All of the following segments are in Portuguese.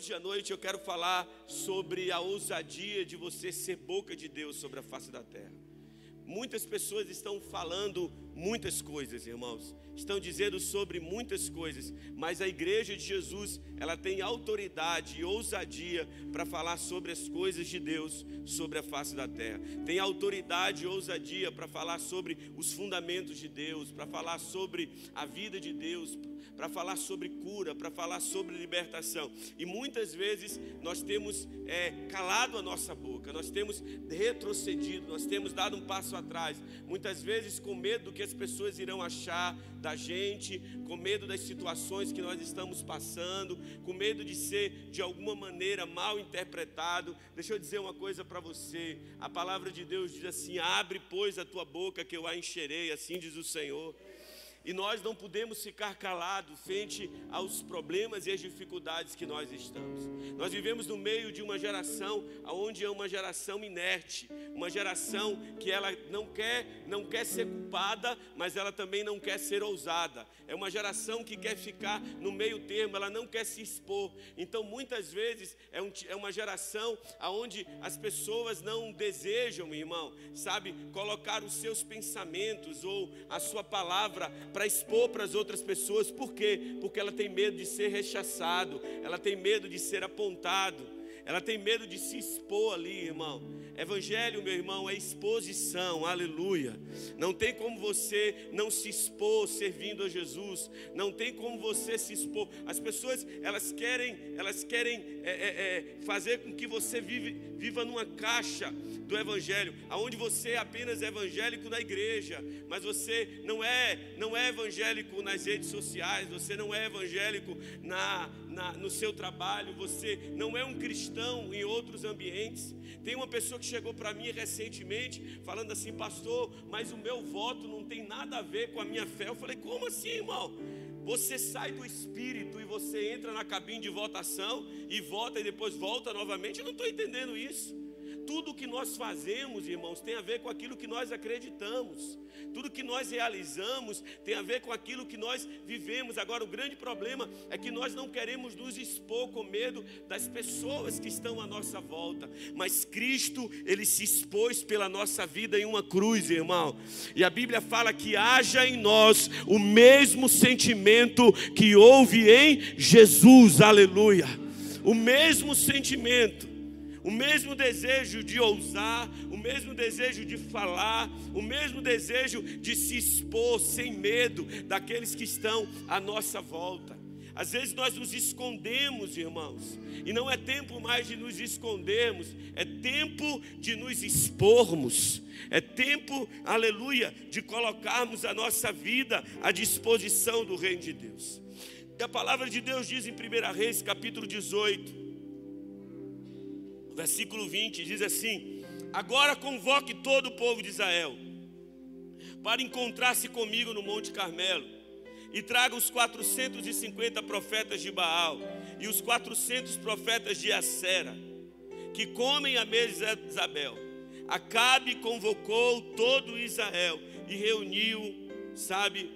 hoje à noite eu quero falar sobre a ousadia de você ser boca de Deus sobre a face da terra. Muitas pessoas estão falando muitas coisas, irmãos. Estão dizendo sobre muitas coisas, mas a igreja de Jesus, ela tem autoridade e ousadia para falar sobre as coisas de Deus sobre a face da terra. Tem autoridade e ousadia para falar sobre os fundamentos de Deus, para falar sobre a vida de Deus, para falar sobre cura, para falar sobre libertação. E muitas vezes nós temos calado a nossa boca, nós temos retrocedido, nós temos dado um passo atrás, muitas vezes com medo do que as pessoas irão achar da gente, com medo das situações que nós estamos passando, com medo de ser de alguma maneira mal interpretado. Deixa eu dizer uma coisa para você, a palavra de Deus diz assim: abre pois a tua boca que eu a encherei, assim diz o Senhor. E nós não podemos ficar calados frente aos problemas e às dificuldades que nós estamos. Nós vivemos no meio de uma geração onde é uma geração inerte, uma geração que ela não quer ser culpada, mas ela também não quer ser ousada. É uma geração que quer ficar no meio termo, ela não quer se expor. Então muitas vezes é uma geração onde as pessoas não desejam, irmão, sabe, colocar os seus pensamentos ou a sua palavra para expor para as outras pessoas. Por quê? Porque ela tem medo de ser rechaçado, ela tem medo de ser apontado, ela tem medo de se expor ali, irmão. Evangelho, meu irmão, é exposição, aleluia. Não tem como você não se expor servindo a Jesus. Não tem como você se expor. As pessoas, elas querem fazer com que você viva numa caixa do Evangelho, onde você é apenas evangélico na igreja, mas você não é evangélico nas redes sociais, você não é evangélico no seu trabalho, você não é um cristão em outros ambientes. Tem uma pessoa que chegou para mim recentemente falando assim: pastor, mas o meu voto não tem nada a ver com a minha fé. Eu falei: como assim, irmão? Você sai do Espírito e você entra na cabine de votação e vota e depois volta novamente? Eu não estou entendendo isso. Tudo que nós fazemos, irmãos, tem a ver com aquilo que nós acreditamos. Tudo que nós realizamos tem a ver com aquilo que nós vivemos. Agora, o grande problema é que nós não queremos nos expor com medo das pessoas que estão à nossa volta. Mas Cristo, Ele se expôs pela nossa vida em uma cruz, irmão. E a Bíblia fala que haja em nós o mesmo sentimento que houve em Jesus, aleluia. O mesmo sentimento. O mesmo desejo de ousar, o mesmo desejo de falar, o mesmo desejo de se expor sem medo daqueles que estão à nossa volta. Às vezes nós nos escondemos, irmãos, e não é tempo mais de nos escondermos, é tempo de nos expormos, é tempo, aleluia, de colocarmos a nossa vida à disposição do reino de Deus. E a palavra de Deus diz em 1 Reis, capítulo 18, versículo 20, diz assim: agora convoque todo o povo de Israel para encontrar-se comigo no Monte Carmelo, e traga os 450 profetas de Baal e os 400 profetas de Acera, que comem a mesa de Jezabel. Acabe convocou todo Israel e reuniu,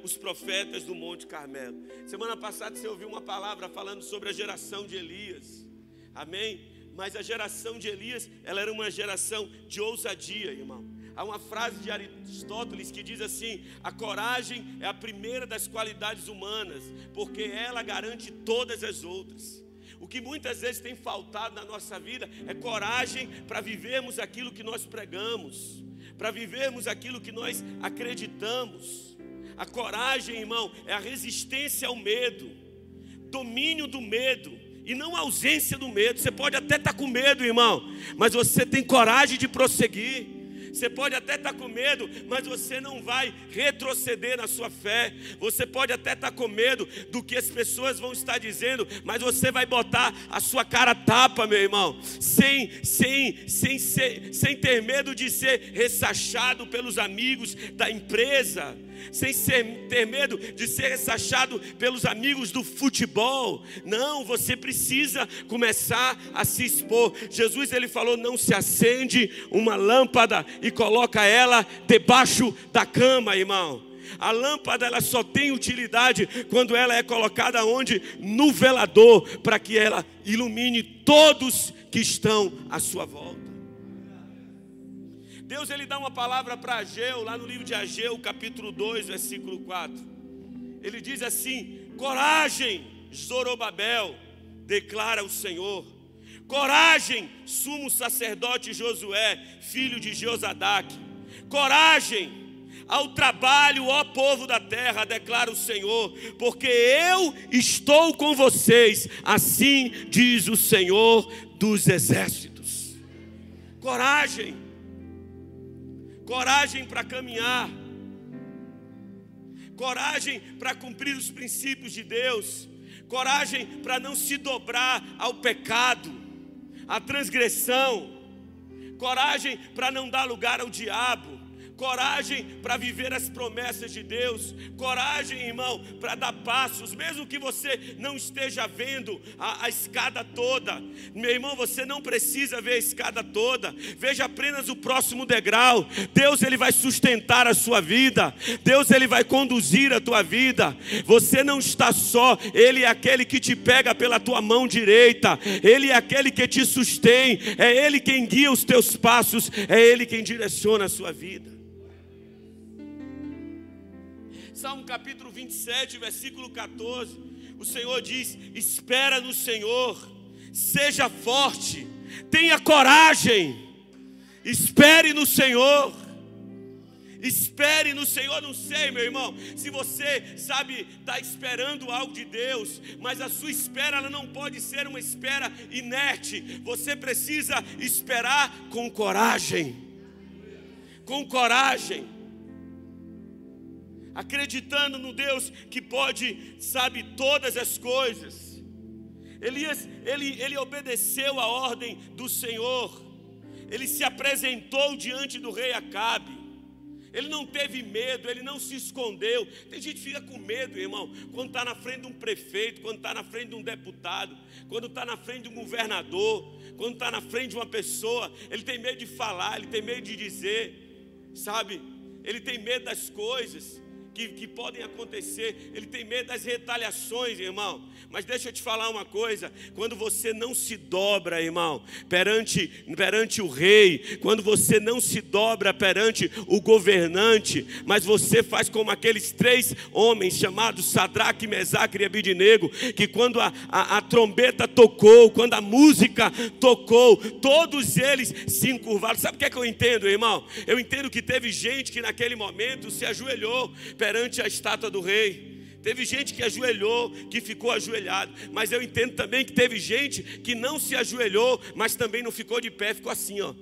os profetas do Monte Carmelo. Semana passada você ouviu uma palavra falando sobre a geração de Elias, amém? Mas a geração de Elias, ela era uma geração de ousadia, irmão. Há uma frase de Aristóteles que diz assim: a coragem é a primeira das qualidades humanas, porque ela garante todas as outras. O que muitas vezes tem faltado na nossa vida é coragem para vivermos aquilo que nós pregamos, para vivermos aquilo que nós acreditamos. A coragem, irmão, é a resistência ao medo, domínio do medo. E não a ausência do medo. Você pode até estar com medo, irmão, mas você tem coragem de prosseguir. Você pode até estar com medo, mas você não vai retroceder na sua fé. Você pode até estar com medo do que as pessoas vão estar dizendo, mas você vai botar a sua cara a tapa, meu irmão, sem ter medo de ser ressachado pelos amigos da empresa, sem ter medo de ser ressachado pelos amigos do futebol. Não, você precisa começar a se expor. Jesus, ele falou: não se acende uma lâmpada e coloca ela debaixo da cama, irmão. A lâmpada ela só tem utilidade quando ela é colocada onde? No velador, para que ela ilumine todos que estão à sua volta. Deus ele dá uma palavra para Ageu, lá no livro de Ageu, capítulo 2, versículo 4. Ele diz assim: coragem, Zorobabel, declara o Senhor. Coragem, sumo sacerdote Josué, filho de Josadaque. Coragem ao trabalho, ó povo da terra, declara o Senhor, porque eu estou com vocês, assim diz o Senhor dos exércitos. Coragem, coragem para caminhar, coragem para cumprir os princípios de Deus, coragem para não se dobrar ao pecado, à transgressão, coragem para não dar lugar ao diabo, coragem para viver as promessas de Deus, coragem, irmão, para dar passos, mesmo que você não esteja vendo a escada toda. Meu irmão, você não precisa ver a escada toda, veja apenas o próximo degrau. Deus ele vai sustentar a sua vida, Deus ele vai conduzir a tua vida. Você não está só, Ele é aquele que te pega pela tua mão direita, Ele é aquele que te sustém, é Ele quem guia os teus passos, é Ele quem direciona a sua vida. Salmo capítulo 27, versículo 14, o Senhor diz: espera no Senhor, seja forte, tenha coragem, espere no Senhor. Espere no Senhor. Não sei, meu irmão, se você sabe, está esperando algo de Deus, mas a sua espera ela não pode ser uma espera inerte. Você precisa esperar com coragem, com coragem, acreditando no Deus que pode, sabe, todas as coisas. Elias, ele obedeceu a ordem do Senhor, ele se apresentou diante do rei Acabe, ele não teve medo, ele não se escondeu. Tem gente que fica com medo, irmão, quando está na frente de um prefeito, quando está na frente de um deputado, quando está na frente de um governador, quando está na frente de uma pessoa, ele tem medo de falar, ele tem medo de dizer, sabe, ele tem medo das coisas que podem acontecer, ele tem medo das retaliações, irmão. Mas deixa eu te falar uma coisa: quando você não se dobra, irmão, perante o rei, quando você não se dobra perante o governante, mas você faz como aqueles 3 homens chamados Sadraque, Mesaque e Abidnego, que quando a trombeta tocou, quando a música tocou, todos eles se encurvaram. Sabe o que é que eu entendo, irmão? Eu entendo que teve gente que naquele momento se ajoelhou perante a estátua do rei. Teve gente que ajoelhou, que ficou ajoelhado. Mas eu entendo também que teve gente que não se ajoelhou, mas também não ficou de pé, ficou assim, ó,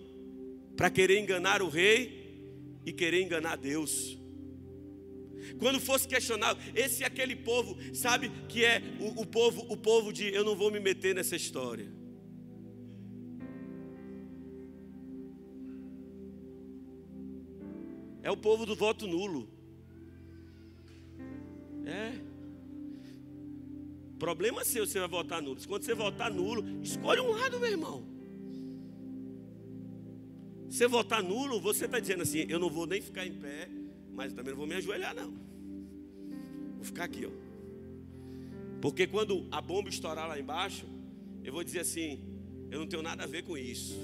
para querer enganar o rei e querer enganar Deus. Quando fosse questionado, esse é aquele povo, sabe, que é o povo de eu não vou me meter nessa história. É o povo do voto nulo. Problema seu, você vai votar nulo. Quando você votar nulo, escolhe um lado, meu irmão. Se você votar nulo, você está dizendo assim: eu não vou nem ficar em pé, mas também não vou me ajoelhar, não. Vou ficar aqui, ó. Porque quando a bomba estourar lá embaixo, eu vou dizer assim: eu não tenho nada a ver com isso.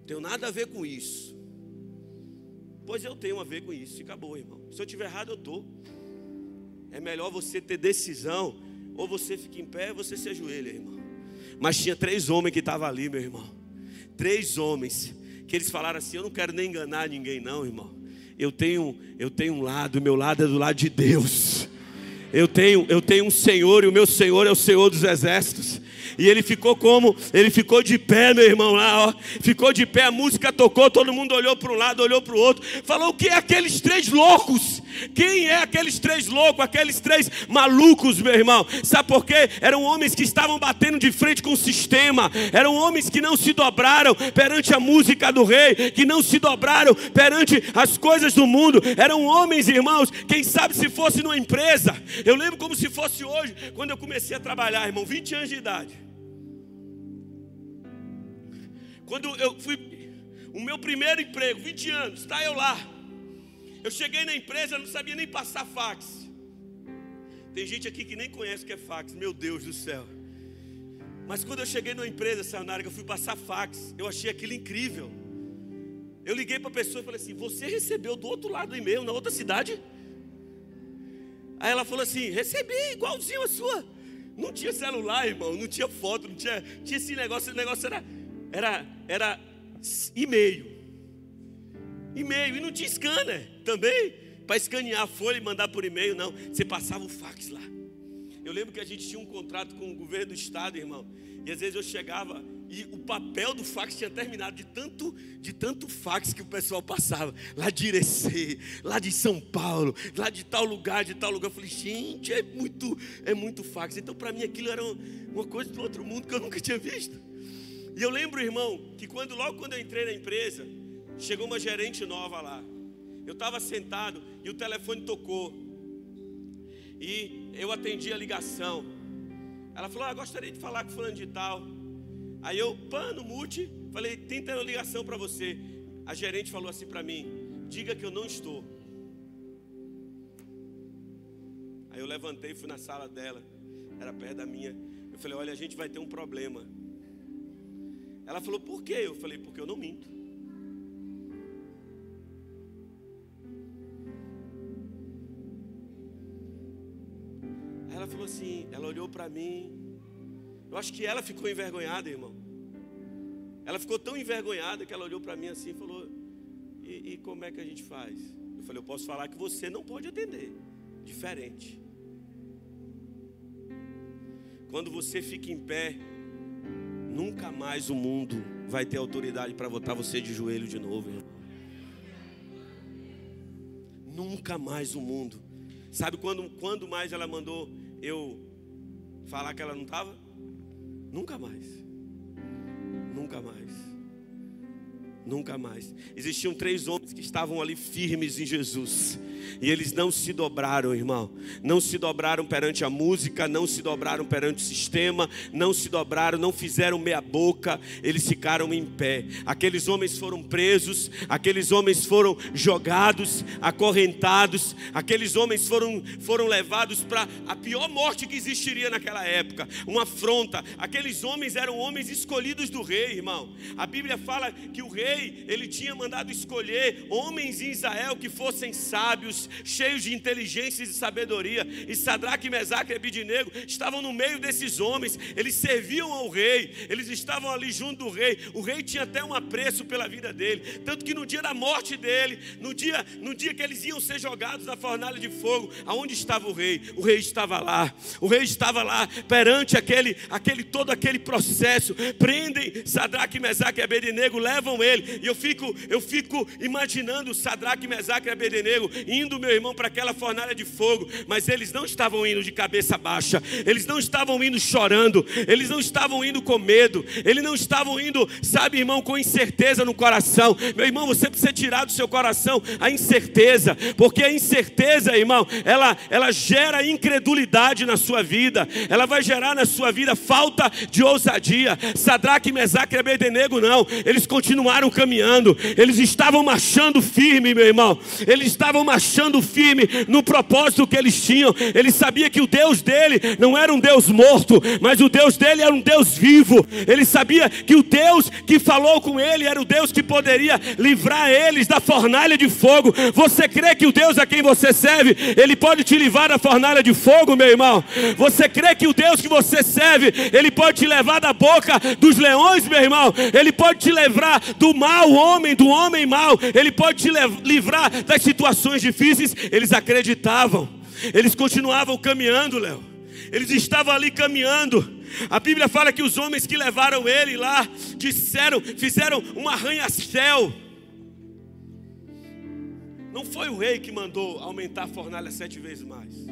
Não tenho nada a ver com isso. Pois eu tenho a ver com isso. E acabou, irmão. Se eu estiver errado, eu estou. É melhor você ter decisão. Ou você fica em pé, ou você se ajoelha, irmão. Mas tinha 3 homens que estavam ali, meu irmão. 3 homens que eles falaram assim: eu não quero nem enganar ninguém não, irmão. Eu tenho um lado, o meu lado é do lado de Deus. Eu tenho um Senhor, e o meu Senhor é o Senhor dos exércitos. E ele ficou de pé, meu irmão, lá, ó. Ficou de pé, a música tocou, todo mundo olhou para um lado, olhou para o outro. Falou: o que é aqueles 3 loucos? Quem é aqueles 3 loucos, aqueles 3 malucos, meu irmão? Sabe por quê? Eram homens que estavam batendo de frente com o sistema. Eram homens que não se dobraram perante a música do rei, que não se dobraram perante as coisas do mundo. Eram homens, irmãos, quem sabe se fosse numa empresa. Eu lembro como se fosse hoje, quando eu comecei a trabalhar, irmão, 20 anos de idade. Quando eu fui, o meu primeiro emprego, 20 anos, está eu lá. Eu cheguei na empresa, não sabia nem passar fax. Tem gente aqui que nem conhece o que é fax, meu Deus do céu. Mas quando eu cheguei na empresa, Sayonara, que eu fui passar fax, eu achei aquilo incrível. Eu liguei para a pessoa e falei assim: você recebeu do outro lado do e-mail, na outra cidade? Aí ela falou assim: recebi, igualzinho a sua. Não tinha celular, irmão, não tinha foto, não tinha esse negócio era e-mail. E-mail, e não tinha scanner também, para escanear a folha e mandar por e-mail, não. Você passava o fax lá. Eu lembro que a gente tinha um contrato com o governo do estado, irmão. E às vezes eu chegava e o papel do fax tinha terminado de tanto fax que o pessoal passava. Lá de Irecê, lá de São Paulo, lá de tal lugar, de tal lugar. Eu falei, gente, é muito fax. Então para mim aquilo era uma coisa do outro mundo que eu nunca tinha visto. E eu lembro, irmão, que logo quando eu entrei na empresa, chegou uma gerente nova lá. Eu estava sentado e o telefone tocou. E eu atendi a ligação. Ela falou, gostaria de falar com fulano de tal. Aí eu, no mute, falei, tem uma ligação para você. A gerente falou assim para mim, diga que eu não estou. Aí eu levantei e fui na sala dela, era perto da minha. Eu falei, olha, a gente vai ter um problema. Ela falou, por quê? Eu falei, porque eu não minto. Aí ela falou assim, ela olhou para mim. Eu acho que ela ficou envergonhada, irmão. Ela ficou tão envergonhada que ela olhou para mim assim e falou, e como é que a gente faz? Eu falei, eu posso falar que você não pode atender. Diferente. Quando você fica em pé, nunca mais o mundo vai ter autoridade para botar você de joelho de novo, irmão. Nunca mais o mundo. Sabe quando mais ela mandou eu falar que ela não estava? Nunca mais. Nunca mais. Nunca mais. Existiam 3 homens que estavam ali firmes em Jesus. E eles não se dobraram, irmão. Não se dobraram perante a música, não se dobraram perante o sistema, não se dobraram, não fizeram meia boca. Eles ficaram em pé. Aqueles homens foram presos, aqueles homens foram jogados, acorrentados. Aqueles homens foram levados para a pior morte que existiria naquela época, uma afronta. Aqueles homens eram homens escolhidos do rei, irmão. A Bíblia fala que o rei, ele tinha mandado escolher homens em Israel que fossem sábios, cheios de inteligência e sabedoria. E Sadraque, Mesaque e Abidnego estavam no meio desses homens. Eles serviam ao rei, eles estavam ali junto do rei. O rei tinha até um apreço pela vida dele, tanto que no dia da morte dele, no dia que eles iam ser jogados na fornalha de fogo, aonde estava o rei? O rei estava lá. O rei estava lá perante todo aquele processo. Prendem Sadraque, Mesaque e Abidnego, levam ele. E eu fico imaginando Sadraque, Mesaque e Abidnego indo, meu irmão, para aquela fornalha de fogo. Mas eles não estavam indo de cabeça baixa, eles não estavam indo chorando, eles não estavam indo com medo, eles não estavam indo, sabe, irmão, com incerteza no coração. Meu irmão, você precisa tirar do seu coração a incerteza, porque a incerteza, irmão, ela gera incredulidade na sua vida, ela vai gerar na sua vida falta de ousadia. Sadraque, Mesaque e Abidnego não, eles continuaram caminhando, eles estavam marchando firme, meu irmão, eles estavam marchando firme no propósito que eles tinham. Ele sabia que o Deus dele não era um Deus morto, mas o Deus dele era um Deus vivo. Ele sabia que o Deus que falou com ele era o Deus que poderia livrar eles da fornalha de fogo. Você crê que o Deus a quem você serve, ele pode te livrar da fornalha de fogo, meu irmão? Você crê que o Deus que você serve, ele pode te levar da boca dos leões, meu irmão? Ele pode te livrar do mau homem, do homem mau. Ele pode te livrar das situações difíceis. Eles acreditavam, eles continuavam caminhando, Léo. Eles estavam ali caminhando. A Bíblia fala que os homens que levaram ele lá fizeram um arranha-céu. Não foi o rei que mandou aumentar a fornalha 7 vezes mais.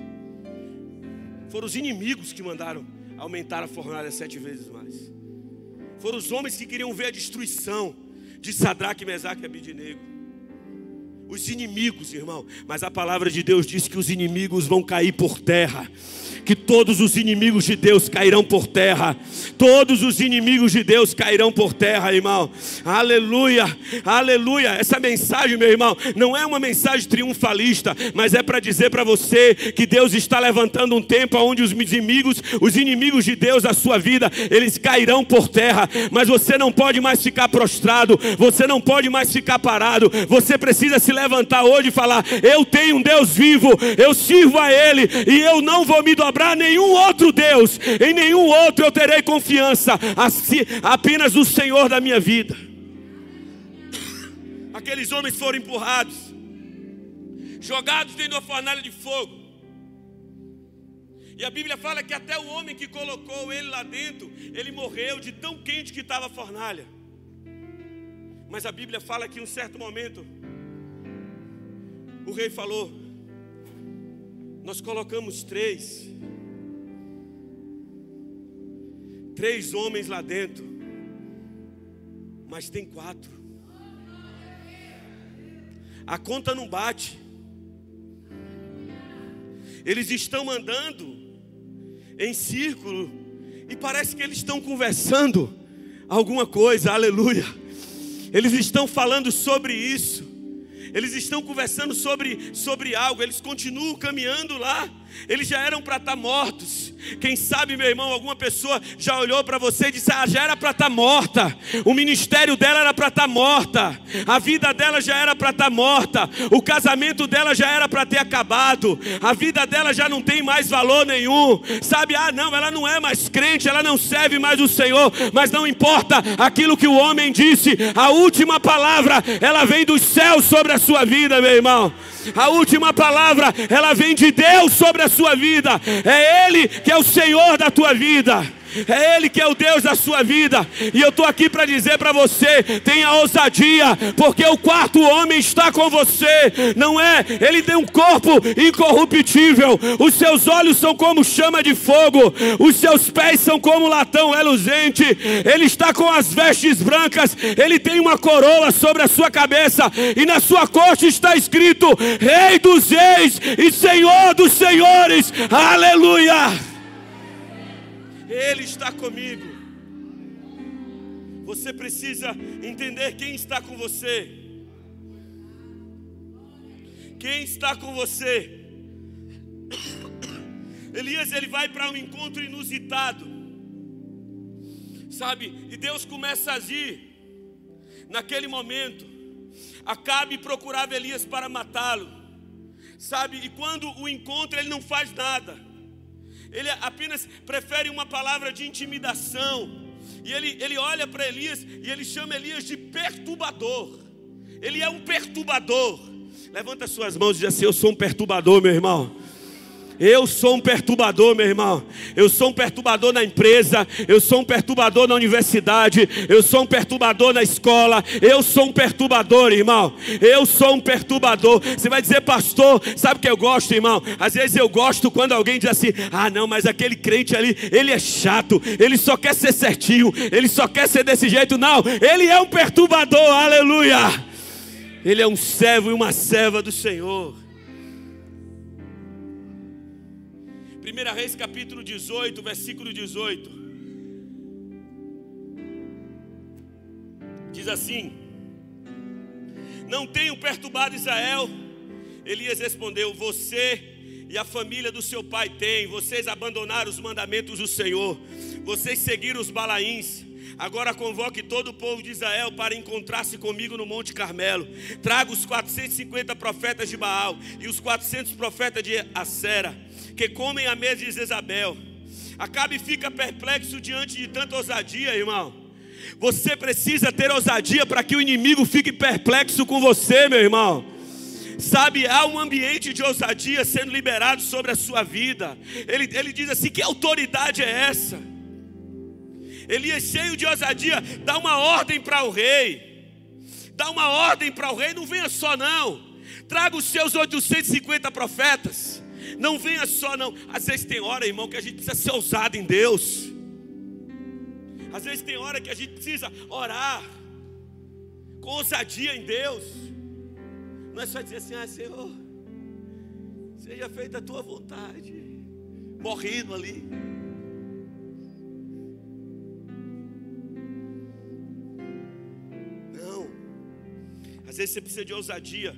Foram os inimigos que mandaram aumentar a fornalha 7 vezes mais. Foram os homens que queriam ver a destruição de Sadraque, Mesaque e Abidnego. os inimigos, irmão. Mas a palavra de Deus diz que os inimigos vão cair por terra. Que todos os inimigos de Deus cairão por terra. Todos os inimigos de Deus cairão por terra, irmão. Aleluia, aleluia. Essa mensagem, meu irmão, não é uma mensagem triunfalista, mas é para dizer para você que Deus está levantando um tempo onde os inimigos de Deus da sua vida, eles cairão por terra. Mas você não pode mais ficar prostrado, você não pode mais ficar parado. Você precisa se levantar hoje e falar: eu tenho um Deus vivo, eu sirvo a Ele e eu não vou me dobrar a nenhum outro Deus. Em nenhum outro eu terei confiança, apenas o Senhor da minha vida. Aqueles homens foram empurrados, jogados dentro de uma fornalha de fogo. E a Bíblia fala que até o homem que colocou ele lá dentro, ele morreu de tão quente que estava a fornalha. Mas a Bíblia fala que em um certo momento o rei falou: nós colocamos três homens lá dentro, mas tem 4. A conta não bate. Eles estão andando em círculo e parece que eles estão conversando alguma coisa, aleluia. Eles estão falando sobre isso. Eles estão conversando sobre algo. Eles continuam caminhando lá. Eles já eram para estar mortos. Quem sabe, meu irmão, alguma pessoa já olhou para você e disse: ah, já era para estar morta. O ministério dela era para estar morta. A vida dela já era para estar morta. O casamento dela já era para ter acabado. A vida dela já não tem mais valor nenhum. Sabe, não, ela não é mais crente, ela não serve mais o Senhor. Mas não importa aquilo que o homem disse. A última palavra, ela vem dos céus sobre a sua vida, meu irmão. A última palavra, ela vem de Deus sobre a sua vida. É Ele que é o Senhor da tua vida. É Ele que é o Deus da sua vida. E eu estou aqui para dizer para você: tenha ousadia, porque o 4º homem está com você. Não é? Ele tem um corpo incorruptível. Os seus olhos são como chama de fogo. Os seus pés são como latão reluzente. Ele está com as vestes brancas. Ele tem uma coroa sobre a sua cabeça. E na sua coxa está escrito: Rei dos Reis e Senhor dos Senhores. Aleluia! Ele está comigo. Você precisa entender quem está com você. Quem está com você? Elias, ele vai para um encontro inusitado, sabe? E Deus começa a agir. Naquele momento, Acabe procurava Elias para matá-lo, sabe? E quando o encontra, ele não faz nada. Ele apenas prefere uma palavra de intimidação. E ele olha para Elias e ele chama Elias de perturbador. Ele é um perturbador. Levanta suas mãos e diz assim: eu sou um perturbador, meu irmão. Eu sou um perturbador, meu irmão. Eu sou um perturbador na empresa. Eu sou um perturbador na universidade. Eu sou um perturbador na escola. Eu sou um perturbador, irmão. Eu sou um perturbador. Você vai dizer: pastor, sabe o que eu gosto, irmão? Às vezes eu gosto quando alguém diz assim: ah, não, mas aquele crente ali, ele é chato. Ele só quer ser certinho. Ele só quer ser desse jeito. Não, ele é um perturbador, aleluia. Ele é um servo e uma serva do Senhor. 1 Reis capítulo 18, versículo 18. Diz assim: não tenho perturbado Israel. Elias respondeu: você e a família do seu pai têm. Vocês abandonaram os mandamentos do Senhor. Vocês seguiram os Balaíns. Agora convoque todo o povo de Israel para encontrar-se comigo no Monte Carmelo. Traga os 450 profetas de Baal e os 400 profetas de Acera, que comem a mesa de Jezabel. Acabe fica perplexo diante de tanta ousadia, irmão. Você precisa ter ousadia para que o inimigo fique perplexo com você, meu irmão. Sabe, há um ambiente de ousadia sendo liberado sobre a sua vida. Ele diz assim: que autoridade é essa? Elias, cheio de ousadia, dá uma ordem para o rei. Dá uma ordem para o rei: não venha só não. Traga os seus 850 profetas. Não venha só não. Às vezes tem hora, irmão, que a gente precisa ser ousado em Deus. Às vezes tem hora que a gente precisa orar com ousadia em Deus. Não é só dizer assim: Senhor, seja feita a tua vontade, morrendo ali. Não. Às vezes você precisa de ousadia.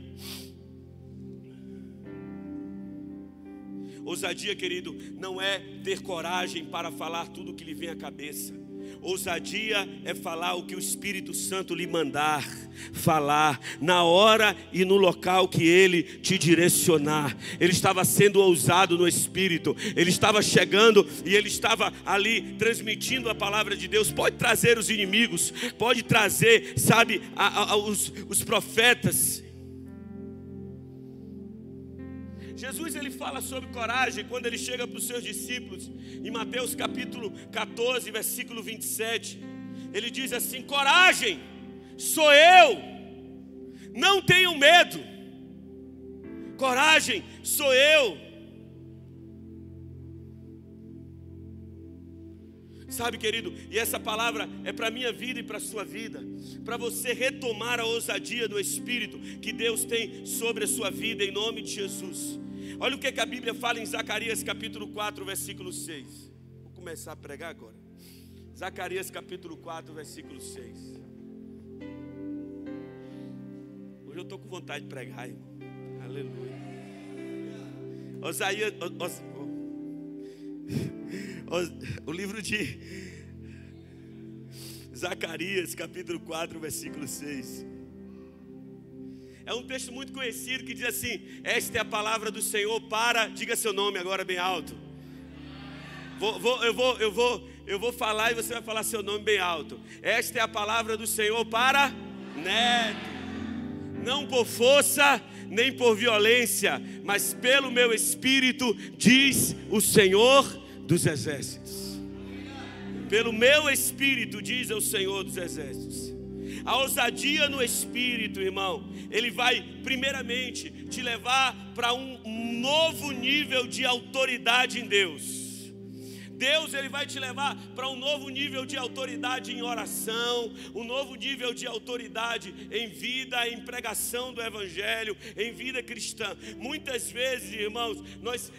Ousadia, querido, não é ter coragem para falar tudo o que lhe vem à cabeça. Ousadia é falar o que o Espírito Santo lhe mandar falar, na hora e no local que Ele te direcionar. Ele estava sendo ousado no Espírito. Ele estava chegando e Ele estava ali transmitindo a palavra de Deus. Pode trazer os inimigos, pode trazer, sabe, os profetas. Jesus, ele fala sobre coragem quando ele chega para os seus discípulos, em Mateus capítulo 14, versículo 27, ele diz assim: coragem, sou eu, não tenham medo, coragem, sou eu. Sabe, querido, e essa palavra é para a minha vida e para a sua vida, para você retomar a ousadia do Espírito que Deus tem sobre a sua vida, em nome de Jesus. Olha o que a Bíblia fala em Zacarias capítulo 4, versículo 6. Vou começar a pregar agora. Zacarias capítulo 4, versículo 6. Hoje eu estou com vontade de pregar, irmão. Aleluia. O livro de Zacarias capítulo 4, versículo 6. É um texto muito conhecido que diz assim: esta é a palavra do Senhor para... Diga seu nome agora bem alto. Eu vou falar e você vai falar seu nome bem alto. Esta é a palavra do Senhor para Neto. Não por força nem por violência, mas pelo meu Espírito, diz o Senhor dos Exércitos. Pelo meu Espírito, diz o Senhor dos Exércitos. A ousadia no Espírito, irmão, ele vai primeiramente te levar para um novo nível de autoridade em Deus. Deus, ele vai te levar para um novo nível de autoridade em oração, um novo nível de autoridade em vida, em pregação do Evangelho, em vida cristã. Muitas vezes, irmãos, nós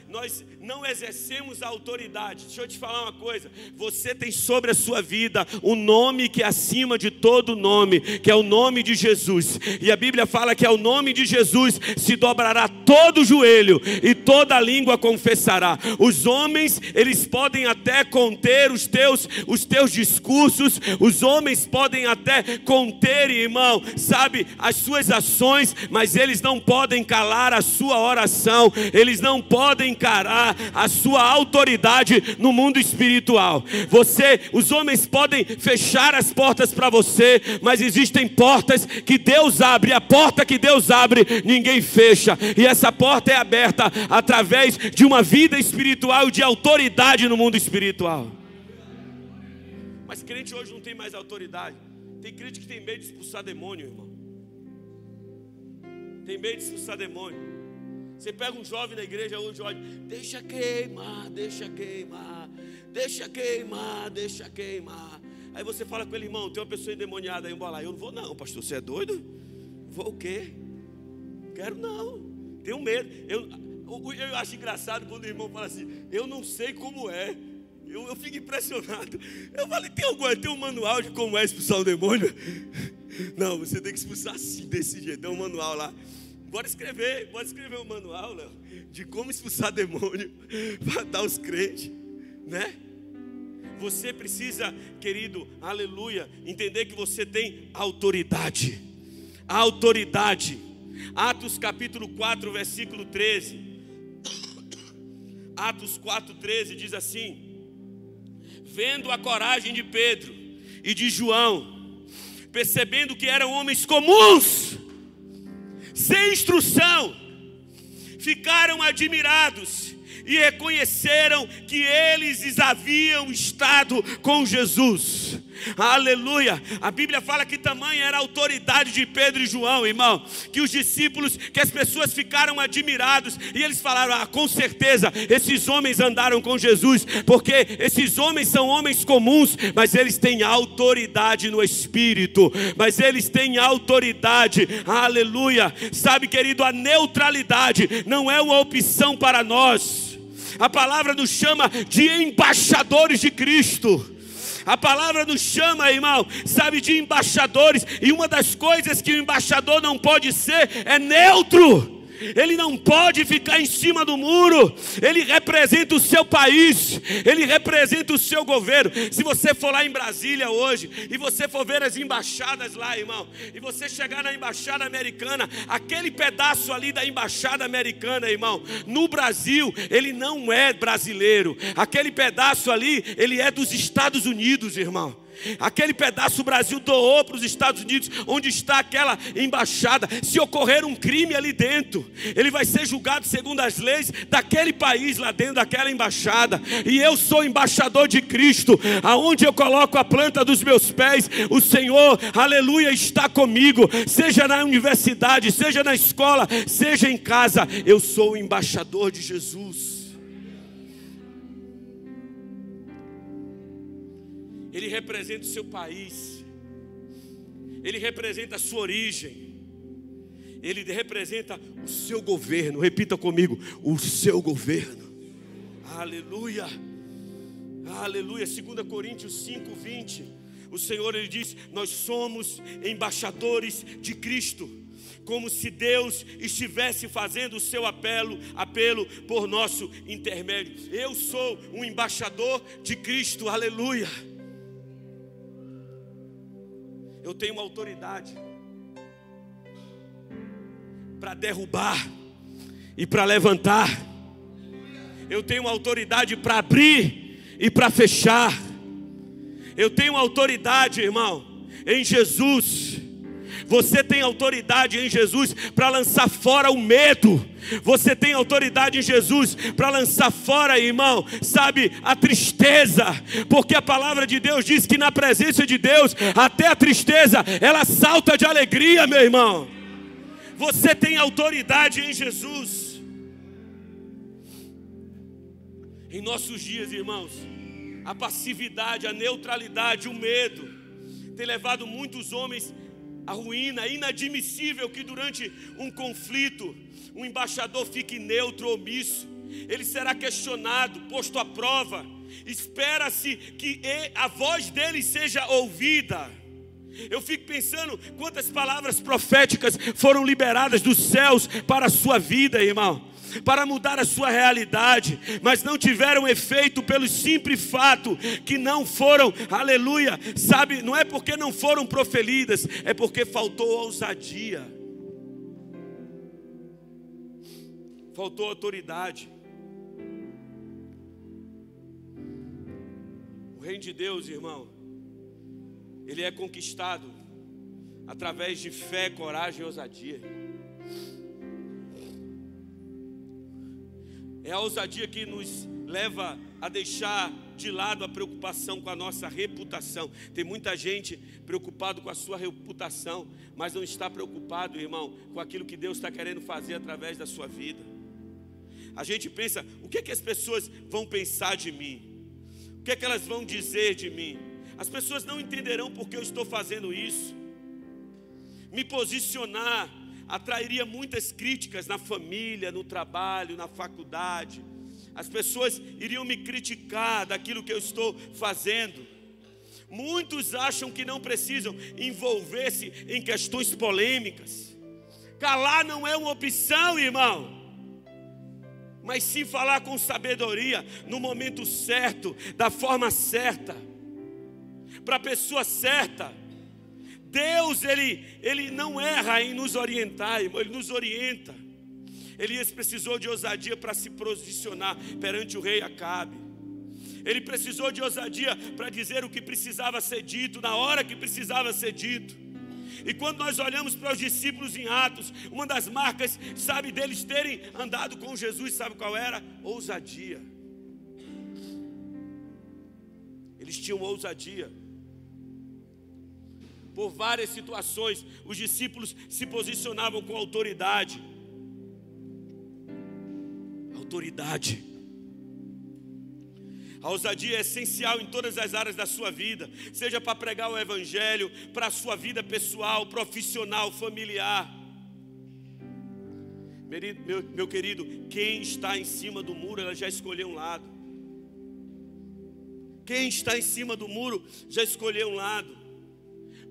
não exercemos a autoridade. Deixa eu te falar uma coisa: você tem sobre a sua vida o nome que é acima de todo nome, que é o nome de Jesus. E a Bíblia fala que ao nome de Jesus se dobrará todo o joelho e toda a língua confessará. Os homens, eles podem até conter os teus discursos, os homens podem até conter, irmão, sabe, as suas ações, mas eles não podem calar a sua oração, eles não podem encarar a sua autoridade no mundo espiritual. Os homens podem fechar as portas para você, mas existem portas que Deus abre. A porta que Deus abre, ninguém fecha, e essa porta é aberta através de uma vida espiritual e de autoridade no mundo espiritual. Mas crente hoje não tem mais autoridade. Tem crente que tem medo de expulsar demônio, irmão. Tem medo de expulsar demônio. Você pega um jovem na igreja hoje, olha, deixa queimar, deixa queimar, deixa queimar, deixa queimar. Aí você fala com ele: irmão, tem uma pessoa endemoniada aí, vamos lá. Eu não vou não, pastor, você é doido? Vou o quê? Quero não, tenho medo. Eu acho engraçado quando o irmão fala assim: eu não sei como é. Eu fico impressionado. Eu falei: tem um manual de como é expulsar o demônio? Não, você tem que expulsar assim, desse jeito. Tem um manual lá. Pode escrever um manual, Léo, de como expulsar demônio para dar os crentes, né? Você precisa, querido, aleluia, entender que você tem autoridade. Autoridade. Atos capítulo 4, versículo 13. Atos 4:13 diz assim: vendo a coragem de Pedro e de João, percebendo que eram homens comuns, sem instrução, ficaram admirados e reconheceram que eles haviam estado com Jesus. Jesus. Aleluia. A Bíblia fala que tamanha era a autoridade de Pedro e João, irmão, que os discípulos, que as pessoas ficaram admirados, e eles falaram: com certeza esses homens andaram com Jesus, porque esses homens são homens comuns, mas eles têm autoridade no Espírito, mas eles têm autoridade. Aleluia. Sabe, querido, a neutralidade não é uma opção para nós. A palavra nos chama de embaixadores de Cristo. A palavra nos chama, irmão, sabe, de embaixadores. E uma das coisas que o embaixador não pode ser é neutro. Ele não pode ficar em cima do muro. Ele representa o seu país, ele representa o seu governo. Se você for lá em Brasília hoje e você for ver as embaixadas lá, irmão, e você chegar na embaixada americana, aquele pedaço ali da embaixada americana, irmão, no Brasil, ele não é brasileiro. Aquele pedaço ali, ele é dos Estados Unidos, irmão. Aquele pedaço o Brasil doou para os Estados Unidos, onde está aquela embaixada. Se ocorrer um crime ali dentro, ele vai ser julgado segundo as leis daquele país, lá dentro daquela embaixada. E eu sou embaixador de Cristo. Aonde eu coloco a planta dos meus pés, o Senhor, aleluia, está comigo. Seja na universidade, seja na escola, seja em casa, eu sou o embaixador de Jesus. Ele representa o seu país, ele representa a sua origem, ele representa o seu governo. Repita comigo: o seu governo. Aleluia, aleluia. 2 Coríntios 5:20, o Senhor, ele diz: nós somos embaixadores de Cristo, como se Deus estivesse fazendo o seu apelo por nosso intermédio. Eu sou um embaixador de Cristo, aleluia. Eu tenho uma autoridade para derrubar e para levantar. Eu tenho uma autoridade para abrir e para fechar. Eu tenho uma autoridade, irmão, em Jesus. Você tem autoridade em Jesus para lançar fora o medo. Você tem autoridade em Jesus para lançar fora, irmão, sabe, a tristeza. Porque a palavra de Deus diz que na presença de Deus, até a tristeza, ela salta de alegria, meu irmão. Você tem autoridade em Jesus. Em nossos dias, irmãos, a passividade, a neutralidade, o medo tem levado muitos homens à ruína. É inadmissível que durante um conflito um embaixador fique neutro, omisso. Ele será questionado, posto à prova. Espera-se que a voz dele seja ouvida. Eu fico pensando quantas palavras proféticas foram liberadas dos céus para a sua vida, irmão, para mudar a sua realidade, mas não tiveram efeito pelo simples fato que não foram, aleluia, sabe, não é porque não foram proferidas, é porque faltou ousadia, faltou autoridade. O reino de Deus, irmão, ele é conquistado através de fé, coragem e ousadia. É a ousadia que nos leva a deixar de lado a preocupação com a nossa reputação. Tem muita gente preocupado com a sua reputação, mas não está preocupado, irmão, com aquilo que Deus está querendo fazer através da sua vida. A gente pensa: o que é que as pessoas vão pensar de mim? O que é que elas vão dizer de mim? As pessoas não entenderão porque eu estou fazendo isso. Me posicionar atrairia muitas críticas na família, no trabalho, na faculdade. As pessoas iriam me criticar daquilo que eu estou fazendo. Muitos acham que não precisam envolver-se em questões polêmicas. Calar não é uma opção, irmão, mas sim falar com sabedoria, no momento certo, da forma certa, para a pessoa certa. Deus, ele não erra em nos orientar, irmão, ele nos orienta. Elias precisou de ousadia para se posicionar perante o rei Acabe. Ele precisou de ousadia para dizer o que precisava ser dito, na hora que precisava ser dito. E quando nós olhamos para os discípulos em Atos, uma das marcas, sabe, deles terem andado com Jesus, sabe qual era? Ousadia. Eles tinham ousadia. por várias situações, os discípulos se posicionavam com autoridade. Autoridade. A ousadia é essencial em todas as áreas da sua vida, seja para pregar o evangelho, para a sua vida pessoal, profissional, familiar. Meu querido, quem está em cima do muro, ela já escolheu um lado. Quem está em cima do muro, já escolheu um lado.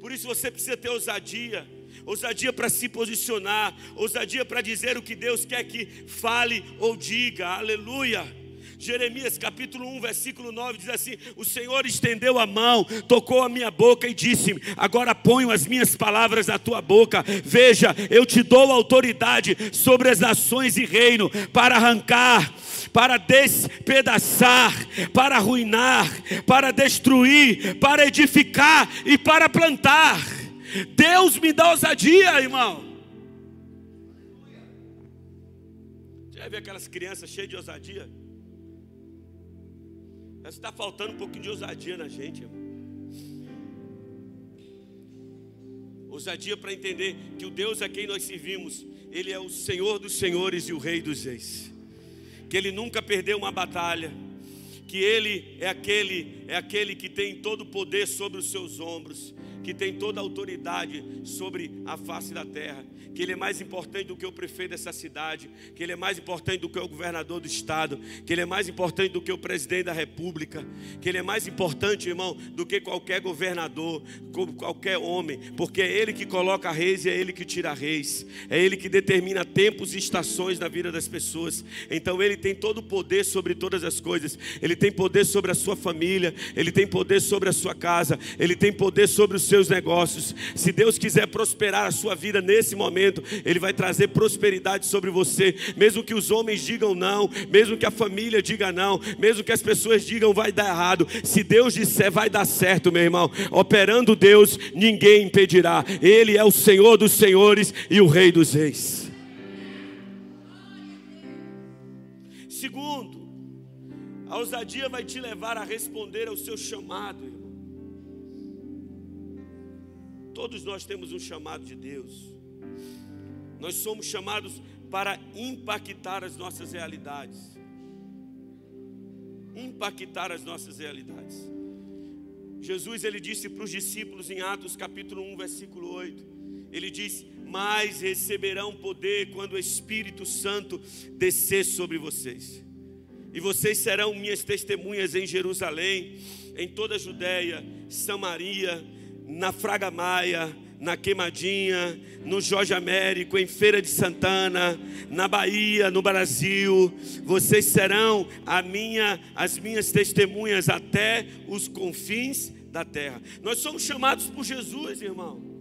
Por isso você precisa ter ousadia. Ousadia para se posicionar, ousadia para dizer o que Deus quer que fale ou diga, aleluia. Jeremias capítulo 1, versículo 9 diz assim: o Senhor estendeu a mão, tocou a minha boca e disse-me: agora ponho as minhas palavras na tua boca. Veja, eu te dou autoridade sobre as nações e reino, para arrancar, para despedaçar, para arruinar, para destruir, para edificar e para plantar. Deus me dá ousadia, irmão. Já viu aquelas crianças cheias de ousadia? Está faltando um pouquinho de ousadia na gente, irmão. Ousadia para entender que o Deus a quem nós servimos, Ele é o Senhor dos senhores e o Rei dos reis. Que Ele nunca perdeu uma batalha. Que Ele é aquele que tem todo o poder sobre os seus ombros, que tem toda a autoridade sobre a face da terra, que Ele é mais importante do que o prefeito dessa cidade, que Ele é mais importante do que o governador do estado, que Ele é mais importante do que o presidente da república, que Ele é mais importante, irmão, do que qualquer governador, qualquer homem, porque é Ele que coloca reis e é Ele que tira reis, é Ele que determina tempos e estações na vida das pessoas. Então Ele tem todo o poder sobre todas as coisas. Ele tem poder sobre a sua família, Ele tem poder sobre a sua casa, Ele tem poder sobre os seus negócios. Se Deus quiser prosperar a sua vida nesse momento, Ele vai trazer prosperidade sobre você, mesmo que os homens digam não, mesmo que a família diga não, mesmo que as pessoas digam vai dar errado. Se Deus disser vai dar certo, meu irmão, operando Deus, ninguém impedirá. Ele é o Senhor dos senhores e o Rei dos reis. Segundo, a ousadia vai te levar a responder ao seu chamado, irmão. Todos nós temos um chamado de Deus. Nós somos chamados para impactar as nossas realidades. Impactar as nossas realidades. Jesus, Ele disse para os discípulos em Atos capítulo 1, versículo 8. Ele disse: mas receberão poder quando o Espírito Santo descer sobre vocês. E vocês serão minhas testemunhas em Jerusalém, em toda a Judéia, Samaria, na Fraga Maia, na Queimadinha, no Jorge Américo, em Feira de Santana, na Bahia, no Brasil. Vocês serão as minhas testemunhas até os confins da terra. Nós somos chamados por Jesus, irmão.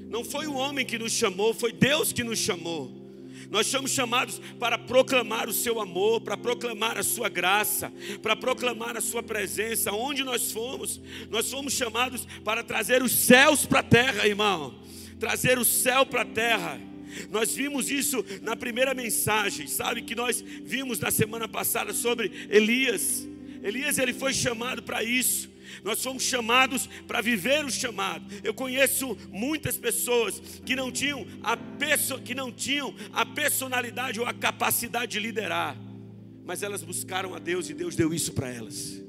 Não foi o homem que nos chamou, foi Deus que nos chamou. Nós somos chamados para proclamar o seu amor, para proclamar a sua graça, para proclamar a sua presença. Onde nós fomos chamados para trazer os céus para a terra, irmão. Trazer o céu para a terra. Nós vimos isso na primeira mensagem, sabe, que nós vimos na semana passada sobre Elias. Elias, ele foi chamado para isso. Nós fomos chamados para viver o chamado. Eu conheço muitas pessoas que não tinham a personalidade ou a capacidade de liderar, mas elas buscaram a Deus e Deus deu isso para elas.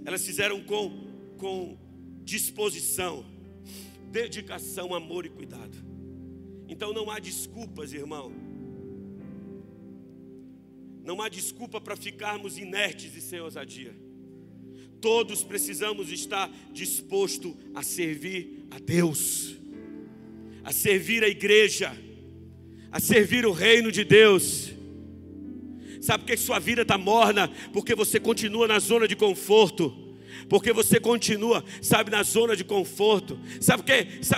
Elas fizeram com disposição, dedicação, amor e cuidado. Então não há desculpas, irmão. Não há desculpa para ficarmos inertes e sem ousadia. Todos precisamos estar dispostos a servir a Deus, a servir a igreja, a servir o reino de Deus. Sabe por que sua vida está morna? Porque você continua na zona de conforto. Porque você continua, sabe, na zona de conforto. Sabe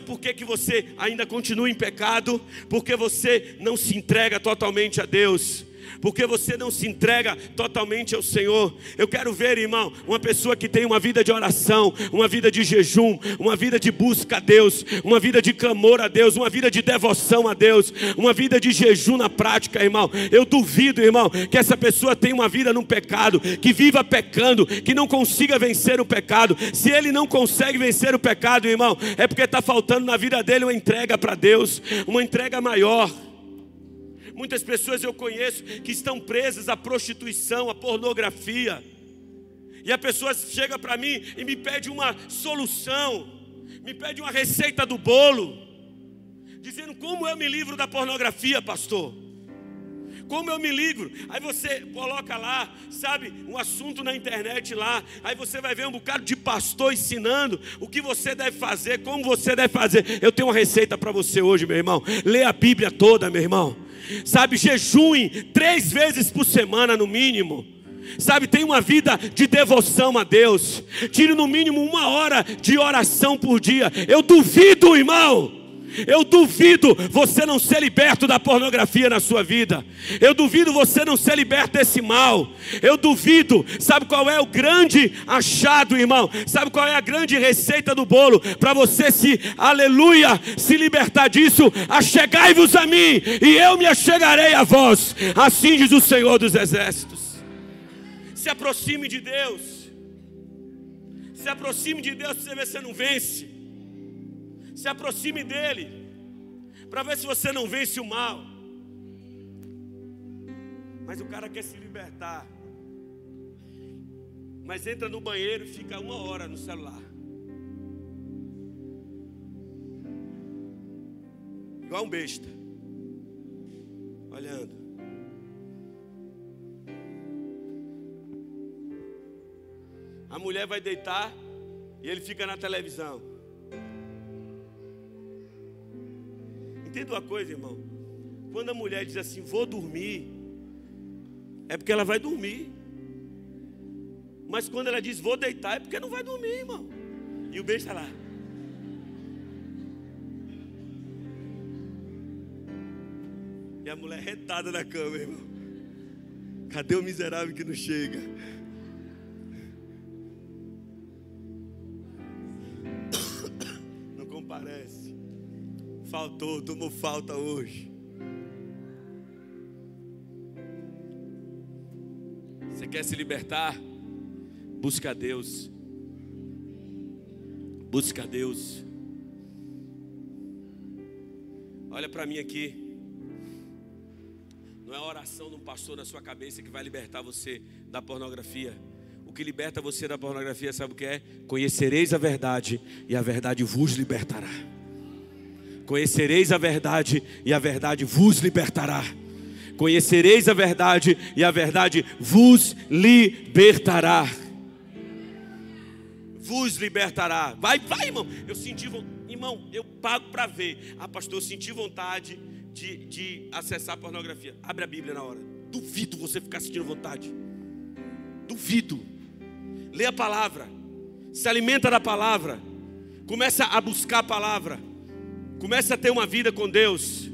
por que você ainda continua em pecado? Porque você não se entrega totalmente a Deus. porque você não se entrega totalmente ao Senhor. Eu quero ver, irmão, uma pessoa que tem uma vida de oração, uma vida de jejum, uma vida de busca a Deus, uma vida de clamor a Deus, uma vida de devoção a Deus, uma vida de jejum na prática, irmão. Eu duvido, irmão, que essa pessoa tenha uma vida no pecado, que viva pecando, que não consiga vencer o pecado. Se ele não consegue vencer o pecado, irmão, é porque está faltando na vida dele uma entrega para Deus, uma entrega maior. Muitas pessoas eu conheço que estão presas à prostituição, à pornografia. E a pessoa chega para mim e me pede uma solução, me pede uma receita do bolo, dizendo: como eu me livro da pornografia, pastor? Como eu me livro? Aí você coloca lá, sabe, um assunto na internet lá. Aí você vai ver um bocado de pastor ensinando o que você deve fazer, como você deve fazer. Eu tenho uma receita para você hoje, meu irmão. Lê a Bíblia toda, meu irmão. Sabe, jejue 3 vezes por semana no mínimo. Sabe, tem uma vida de devoção a Deus. Tire no mínimo 1 hora de oração por dia. Eu duvido, irmão, eu duvido você não ser liberto da pornografia na sua vida. Eu duvido você não ser liberto desse mal. Eu duvido. Sabe qual é o grande achado, irmão? Sabe qual é a grande receita do bolo para você aleluia, se libertar disso? Achegai-vos a mim e eu me achegarei a vós. Assim diz o Senhor dos Exércitos. Se aproxime de Deus. Se aproxime de Deus para você ver se você não vence. Se aproxime dele, para ver se você não vence o mal. Mas o cara quer se libertar, mas entra no banheiro e fica 1 hora no celular, igual um besta, olhando. A mulher vai deitar e ele fica na televisão. Entenda uma coisa, irmão. Quando a mulher diz assim: vou dormir, é porque ela vai dormir. Mas quando ela diz vou deitar, é porque não vai dormir, irmão. E o beijo está lá. E a mulher retada na cama, irmão. Cadê o miserável que não chega? Não comparece. Faltou, tomou falta hoje. Você quer se libertar? Busca a Deus. Busca a Deus. Olha para mim aqui. Não é a oração de um pastor na sua cabeça que vai libertar você da pornografia. O que liberta você da pornografia, sabe o que é? Conhecereis a verdade e a verdade vos libertará. Conhecereis a verdade e a verdade vos libertará. Conhecereis a verdade e a verdade vos libertará. Vos libertará. Vai, irmão. Eu senti, irmão, eu pago para ver. Ah, pastor, eu senti vontade de acessar a pornografia. Abre a Bíblia na hora. Duvido você ficar sentindo vontade. Duvido. Lê a palavra. Se alimenta da palavra. Começa a buscar a palavra. Começa a ter uma vida com Deus.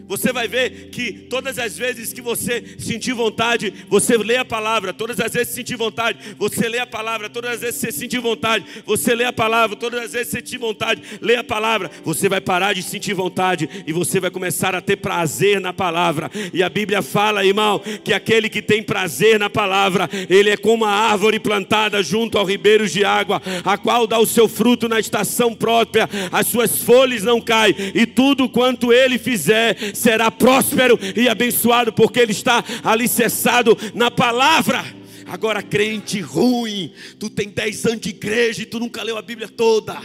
Você vai ver que todas as vezes que você sentir vontade, você lê a palavra. Todas as vezes que sentir vontade, você lê a palavra. Todas as vezes que você sentir vontade, você lê a palavra. Todas as vezes que você sentir vontade, lê a palavra. Você vai parar de sentir vontade e você vai começar a ter prazer na palavra. E a Bíblia fala, irmão, que aquele que tem prazer na palavra, ele é como uma árvore plantada junto aos ribeiros de água, a qual dá o seu fruto na estação própria, as suas folhas não caem, e tudo quanto ele fizer será próspero e abençoado, porque ele está alicerçado na palavra. Agora, crente ruim, tu tem 10 anos de igreja e tu nunca leu a Bíblia toda.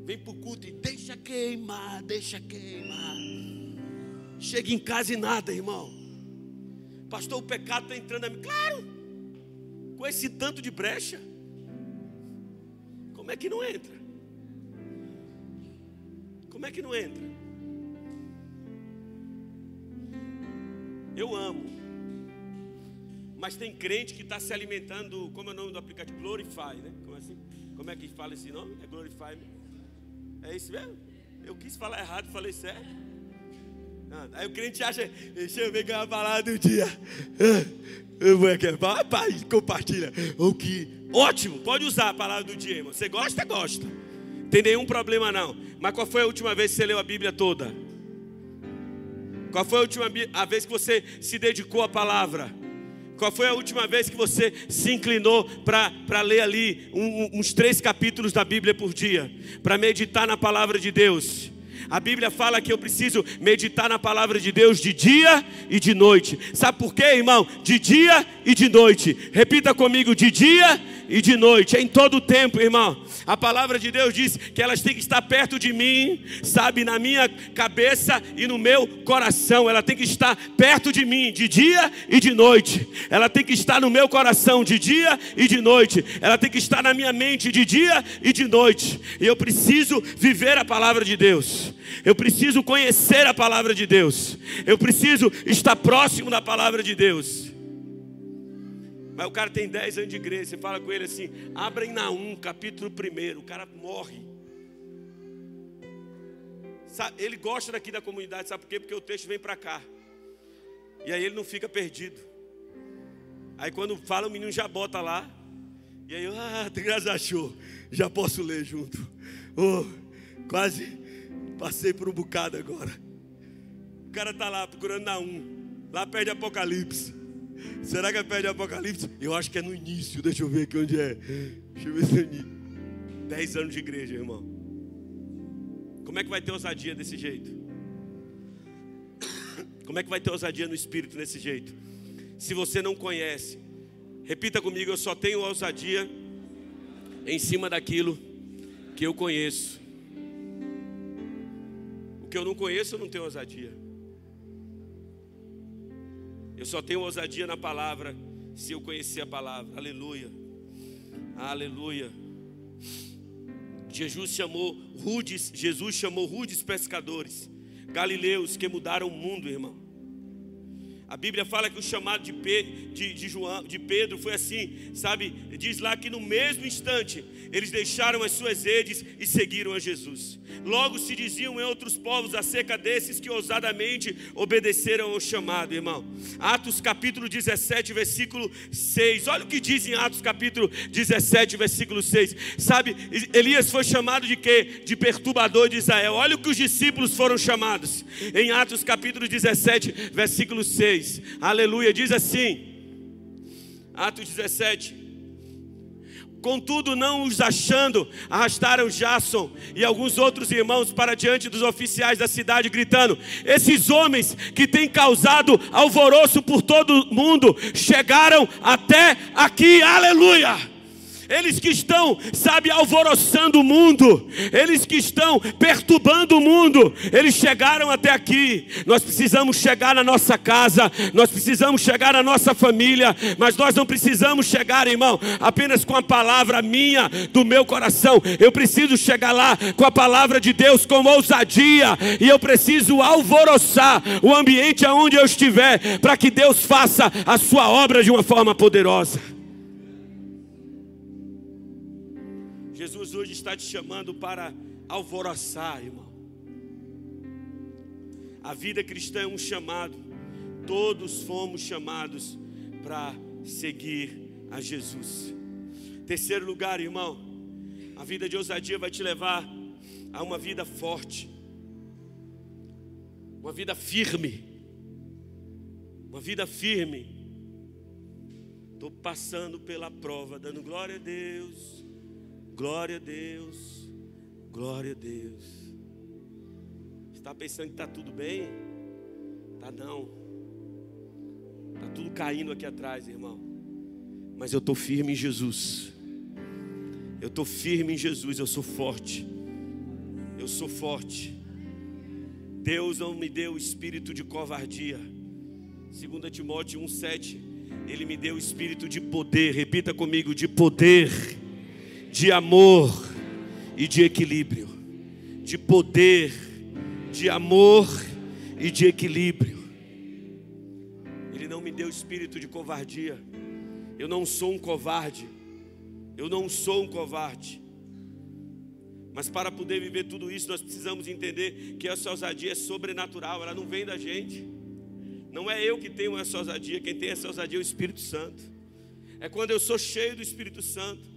Vem para o culto e deixa queimar. Chega em casa e nada, irmão. Pastor, o pecado está entrando na minha... Claro, com esse tanto de brecha, como é que não entra? Como é que não entra? Eu amo, mas tem crente que está se alimentando, como é o nome do aplicativo? Glorify, né? Como assim? Como é que fala esse nome? É Glorify, é isso mesmo? Eu quis falar errado, falei certo? Aí o crente acha, deixa eu ver que é a palavra do dia. Eu vou aqui, pai, compartilha. Ótimo, pode usar a palavra do dia, irmão. Você gosta? Gosta. Não tem nenhum problema não. Mas qual foi a última vez que você leu a Bíblia toda? Qual foi a última vez que você se dedicou à palavra? Qual foi a última vez que você se inclinou para ler ali uns 3 capítulos da Bíblia por dia? Para meditar na palavra de Deus? A Bíblia fala que eu preciso meditar na palavra de Deus de dia e de noite. Sabe por quê, irmão? De dia e de noite. Repita comigo, de dia e de noite. É em todo o tempo, irmão. A palavra de Deus diz que elas têm que estar perto de mim, sabe, na minha cabeça e no meu coração. Ela tem que estar perto de mim de dia e de noite. Ela tem que estar no meu coração de dia e de noite. Ela tem que estar na minha mente de dia e de noite. E eu preciso viver a palavra de Deus. Eu preciso conhecer a palavra de Deus. Eu preciso estar próximo da palavra de Deus. Mas o cara tem 10 anos de igreja. Você fala com ele assim, abra em Naum, capítulo 1. O cara morre. Sabe, ele gosta daqui da comunidade, sabe por quê? Porque o texto vem para cá. E aí ele não fica perdido. Aí quando fala, o menino já bota lá. E aí, graças achou, já posso ler junto. Quase passei por um bocado agora. O cara está lá procurando Naum, lá perto de Apocalipse. Será que é perto de Apocalipse? Eu acho que é no início, deixa eu ver aqui onde é. Deixa eu ver se é no início. 10 anos de igreja, irmão. Como é que vai ter ousadia desse jeito? Como é que vai ter ousadia no espírito desse jeito? Se você não conhece, repita comigo, eu só tenho ousadia em cima daquilo que eu conheço. O que eu não conheço, eu não tenho ousadia. Eu só tenho ousadia na palavra se eu conhecer a palavra. Aleluia. Aleluia. Jesus chamou rudes pescadores, galileus que mudaram o mundo, irmão. A Bíblia fala que o chamado de Pedro foi assim, sabe? Diz lá que no mesmo instante eles deixaram as suas redes e seguiram a Jesus. Logo se diziam em outros povos acerca desses que ousadamente obedeceram ao chamado, irmão. Atos capítulo 17, versículo 6. Olha o que diz em Atos capítulo 17, versículo 6. Sabe, Elias foi chamado de quê? De perturbador de Israel. Olha o que os discípulos foram chamados. Em Atos capítulo 17, versículo 6. Aleluia, diz assim, Atos 17: contudo, não os achando, arrastaram Jasson e alguns outros irmãos para diante dos oficiais da cidade, gritando: esses homens que têm causado alvoroço por todo mundo, chegaram até aqui, aleluia. Eles que estão, sabe, alvoroçando o mundo, eles que estão perturbando o mundo, eles chegaram até aqui. Nós precisamos chegar na nossa casa, nós precisamos chegar na nossa família, mas nós não precisamos chegar, irmão, apenas com a palavra minha, do meu coração. Eu preciso chegar lá com a palavra de Deus com ousadia, e eu preciso alvoroçar o ambiente aonde eu estiver, para que Deus faça a sua obra de uma forma poderosa. Jesus hoje está te chamando para alvoroçar, irmão. A vida cristã é um chamado. Todos fomos chamados para seguir a Jesus. Terceiro lugar, irmão, a vida de ousadia vai te levar a uma vida forte, uma vida firme. Uma vida firme. Estou passando pela prova, dando glória a Deus. Glória a Deus, glória a Deus. Está pensando que está tudo bem? Tá não. Está tudo caindo aqui atrás, irmão. Mas eu estou firme em Jesus. Eu estou firme em Jesus, eu sou forte. Eu sou forte. Deus não me deu o espírito de covardia. 2 Timóteo 1,7. Ele me deu o espírito de poder. Repita comigo, de poder, de amor e de equilíbrio. De poder, de amor e de equilíbrio. Ele não me deu espírito de covardia. Eu não sou um covarde. Eu não sou um covarde. Mas para poder viver tudo isso, nós precisamos entender que essa ousadia é sobrenatural, ela não vem da gente. Não é eu que tenho essa ousadia, quem tem essa ousadia é o Espírito Santo. É quando eu sou cheio do Espírito Santo.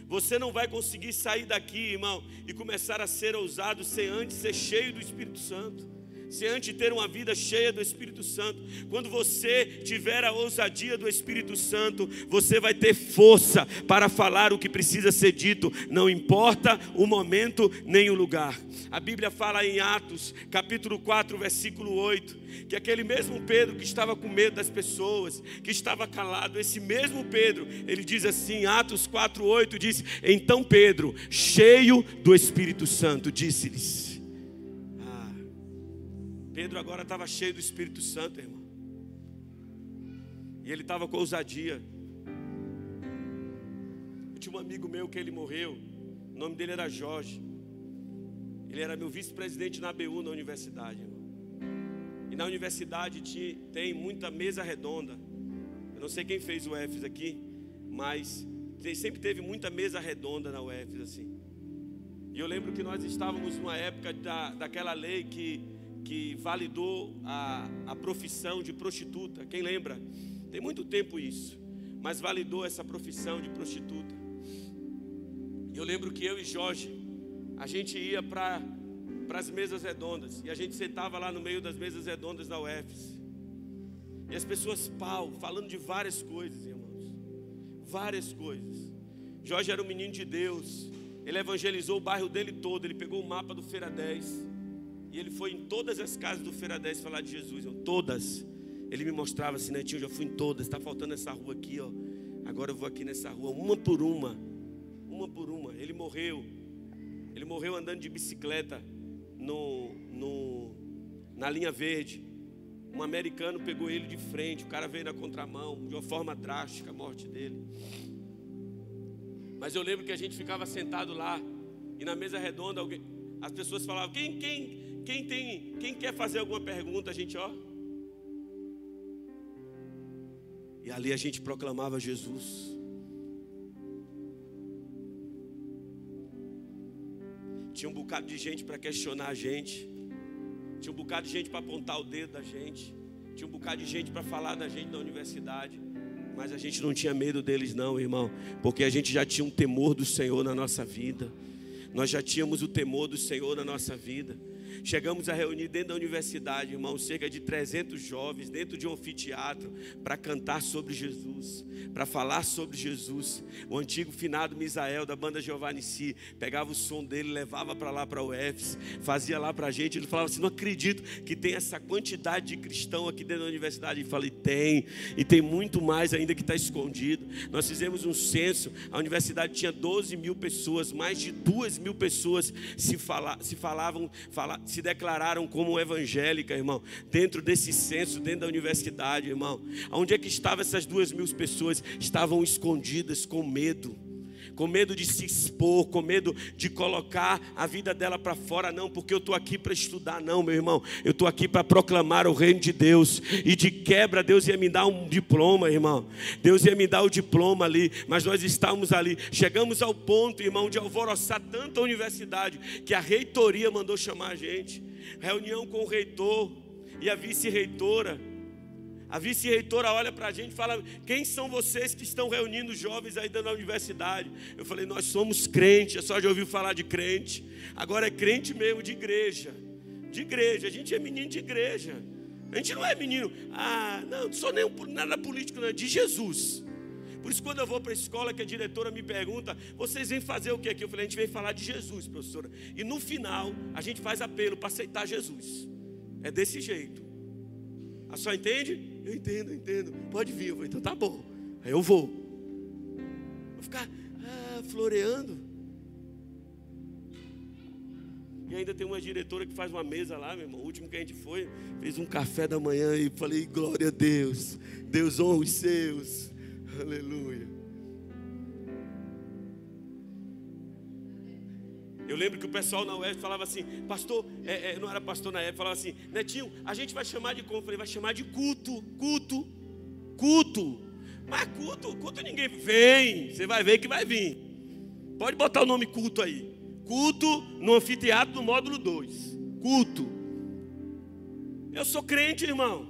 Você não vai conseguir sair daqui, irmão, e começar a ser ousado sem antes ser cheio do Espírito Santo. Sem antes ter uma vida cheia do Espírito Santo. Quando você tiver a ousadia do Espírito Santo, você vai ter força para falar o que precisa ser dito. Não importa o momento nem o lugar. A Bíblia fala em Atos, capítulo 4, versículo 8, que aquele mesmo Pedro que estava com medo das pessoas, que estava calado, esse mesmo Pedro, ele diz assim, Atos 4, 8, diz: então Pedro, cheio do Espírito Santo, disse-lhes. Pedro agora estava cheio do Espírito Santo, irmão. E ele estava com ousadia. Eu tinha um amigo meu que ele morreu. O nome dele era Jorge. Ele era meu vice-presidente na ABU, na universidade, irmão. E na universidade tem muita mesa redonda. Eu não sei quem fez o UFES aqui, mas sempre teve muita mesa redonda na UFES, assim. E eu lembro que nós estávamos numa época daquela lei que validou a profissão de prostituta. Quem lembra? Tem muito tempo isso, mas validou essa profissão de prostituta. Eu lembro que eu e Jorge, a gente ia para as mesas redondas, e a gente sentava lá no meio das mesas redondas da UFES, e as pessoas falando de várias coisas, irmãos, várias coisas. Jorge era um menino de Deus, ele evangelizou o bairro dele todo. Ele pegou o mapa do Feira 10 e ele foi em todas as casas do Feira 10 falar de Jesus, todas. Ele me mostrava assim, Netinho, eu já fui em todas, está faltando essa rua aqui, ó. Agora eu vou aqui nessa rua, uma por uma. Ele morreu andando de bicicleta na linha verde. Um americano pegou ele de frente, o cara veio na contramão, de uma forma drástica a morte dele. Mas eu lembro que a gente ficava sentado lá, e na mesa redonda as pessoas falavam, quem quer fazer alguma pergunta? A gente, ó. E ali a gente proclamava Jesus. Tinha um bocado de gente para questionar a gente. Tinha um bocado de gente para apontar o dedo da gente. Tinha um bocado de gente para falar da gente na universidade. Mas a gente não tinha medo deles não, irmão. Porque a gente já tinha um temor do Senhor na nossa vida. Nós já tínhamos o temor do Senhor na nossa vida. Chegamos a reunir dentro da universidade, irmão, cerca de 300 jovens dentro de um anfiteatro para cantar sobre Jesus, para falar sobre Jesus. O antigo finado Misael da banda Jeová Nissi pegava o som dele, levava para lá para o UFES, fazia lá para a gente. Ele falava assim, não acredito que tem essa quantidade de cristão aqui dentro da universidade. E falei, tem, e tem muito mais ainda que está escondido. Nós fizemos um censo, a universidade tinha 12 mil pessoas, mais de 2 mil pessoas se declararam como evangélica, irmão, dentro desse censo, dentro da universidade, irmão. Onde é que estavam essas 2 mil pessoas? Estavam escondidas com medo de se expor, com medo de colocar a vida dela para fora. Não, porque eu estou aqui para estudar, não, meu irmão, eu estou aqui para proclamar o reino de Deus. E de quebra Deus ia me dar um diploma, irmão, Deus ia me dar o diploma ali. Mas nós estávamos ali, chegamos ao ponto, irmão, de alvoroçar tanto a universidade, que a reitoria mandou chamar a gente. Reunião com o reitor e a vice-reitora. A vice-reitora olha para a gente e fala, quem são vocês que estão reunindo jovens aí dentro da universidade? Eu falei, nós somos crentes. É só já ouviu falar de crente. Agora é crente mesmo, de igreja. De igreja, a gente é menino de igreja. A gente não é menino, não sou nem nada político, não, é de Jesus. Por isso quando eu vou para a escola, que a diretora me pergunta, vocês vêm fazer o que aqui? Eu falei, a gente vem falar de Jesus, professora. E no final, a gente faz apelo para aceitar Jesus. É desse jeito. A senhora entende? Eu entendo. Pode vir. Eu falei, então tá bom. Aí eu vou. Vou ficar floreando. E ainda tem uma diretora que faz uma mesa lá, meu irmão. O último que a gente foi, fez um café da manhã e falei, glória a Deus. Deus honra os seus. Aleluia. Eu lembro que o pessoal na UEF falava assim, pastor, não era pastor na época, falava assim, Netinho, a gente vai chamar de como? Eu falei, vai chamar de culto. Mas culto ninguém vem, você vai ver que vai vir. Pode botar o nome culto aí. culto no anfiteatro do módulo 2. Culto. Eu sou crente, irmão.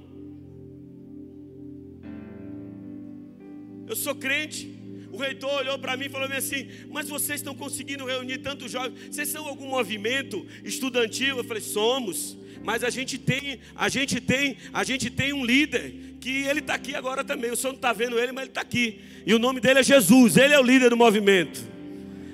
Eu sou crente. O reitor olhou para mim e falou assim: mas vocês estão conseguindo reunir tantos jovens? Vocês são algum movimento estudantil? Eu falei: somos. Mas a gente tem um líder, que ele está aqui agora também. O senhor não está vendo ele, mas ele está aqui. E o nome dele é Jesus, ele é o líder do movimento.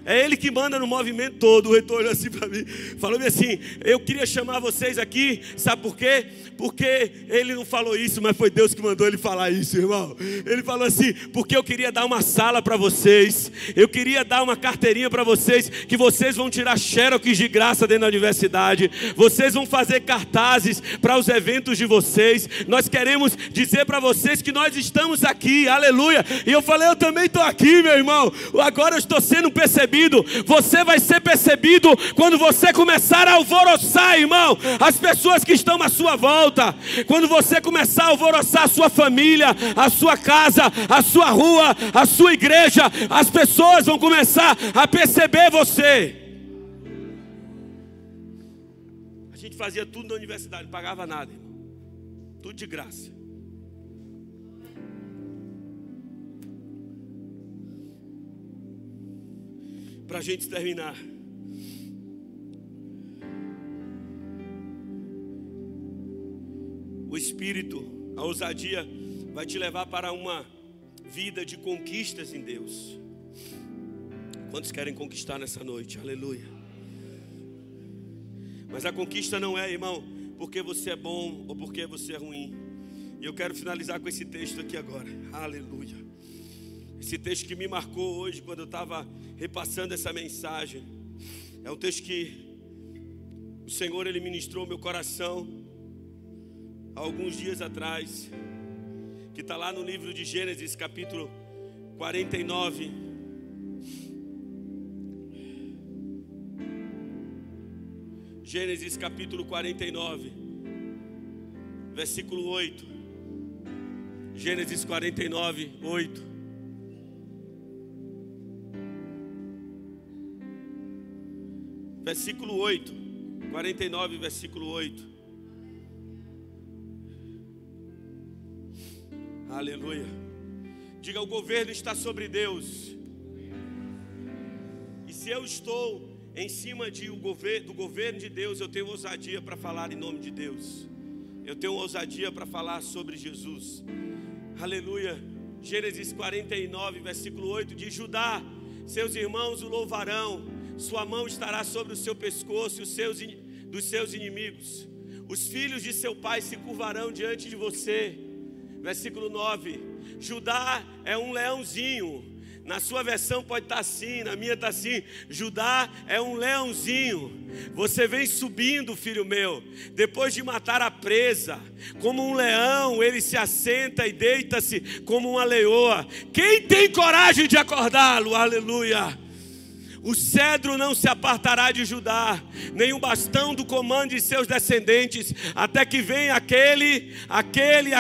É ele que manda no movimento todo. O reitor olhou assim para mim, falou assim: eu queria chamar vocês aqui, sabe por quê? Porque ele não falou isso, mas foi Deus que mandou ele falar isso, irmão. Ele falou assim: porque eu queria dar uma sala para vocês, eu queria dar uma carteirinha para vocês, que vocês vão tirar xerox de graça dentro da universidade, vocês vão fazer cartazes para os eventos de vocês, nós queremos dizer para vocês que nós estamos aqui, aleluia. E eu falei: eu também estou aqui, meu irmão. Agora eu estou sendo percebido. Você vai ser percebido quando você começar a alvoroçar, irmão, as pessoas que estão à sua volta. Quando você começar a alvoroçar a sua família, a sua casa, a sua rua, a sua igreja, as pessoas vão começar a perceber você. A gente fazia tudo na universidade, não pagava nada, irmão. Tudo de graça. Para a gente terminar, o Espírito, a ousadia, vai te levar para uma vida de conquistas em Deus. Quantos querem conquistar nessa noite? Aleluia. Mas a conquista não é, irmão, porque você é bom ou porque você é ruim. E eu quero finalizar com esse texto aqui agora. Aleluia. Esse texto que me marcou hoje, quando eu estava repassando essa mensagem, é um texto que o Senhor, Ele ministrou meu coração há alguns dias atrás, que está lá no livro de Gênesis, capítulo 49. Gênesis capítulo 49, versículo 8. Gênesis 49, 8. Versículo 8, 49, versículo 8. Aleluia. Diga: o governo está sobre Deus. E se eu estou em cima do governo de Deus, eu tenho ousadia para falar em nome de Deus. Eu tenho ousadia para falar sobre Jesus. Aleluia. Gênesis 49, versículo 8 diz: Judá, seus irmãos o louvarão. Sua mão estará sobre o seu pescoço e dos seus inimigos. Os filhos de seu pai se curvarão diante de você. Versículo 9. Judá é um leãozinho. Na sua versão pode estar assim, na minha está assim: Judá é um leãozinho. Você vem subindo, filho meu, depois de matar a presa. Como um leão, ele se assenta e deita-se como uma leoa. Quem tem coragem de acordá-lo? Aleluia. O cedro não se apartará de Judá, nem o bastão do comando de seus descendentes, até que venha aquele a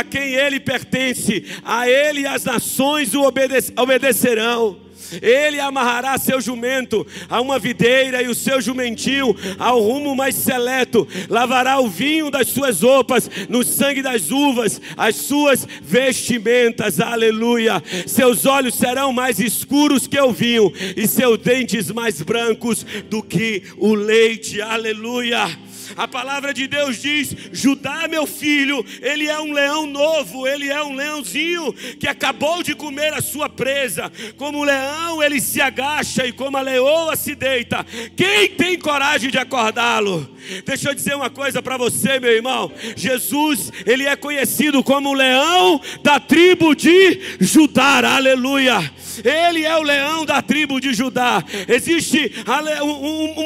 quem ele pertence. A ele as nações o obedecerão. Ele amarrará seu jumento a uma videira e o seu jumentinho ao rumo mais seleto. Lavará o vinho das suas roupas no sangue das uvas, as suas vestimentas. Aleluia. Seus olhos serão mais escuros que o vinho e seus dentes mais brancos do que o leite. Aleluia. A palavra de Deus diz: Judá, meu filho, ele é um leão novo, ele é um leãozinho que acabou de comer a sua presa. Como o leão, ele se agacha e como a leoa se deita. Quem tem coragem de acordá-lo? Deixa eu dizer uma coisa para você, meu irmão. Jesus, ele é conhecido como o leão da tribo de Judá. Aleluia. Ele é o leão da tribo de Judá. Existe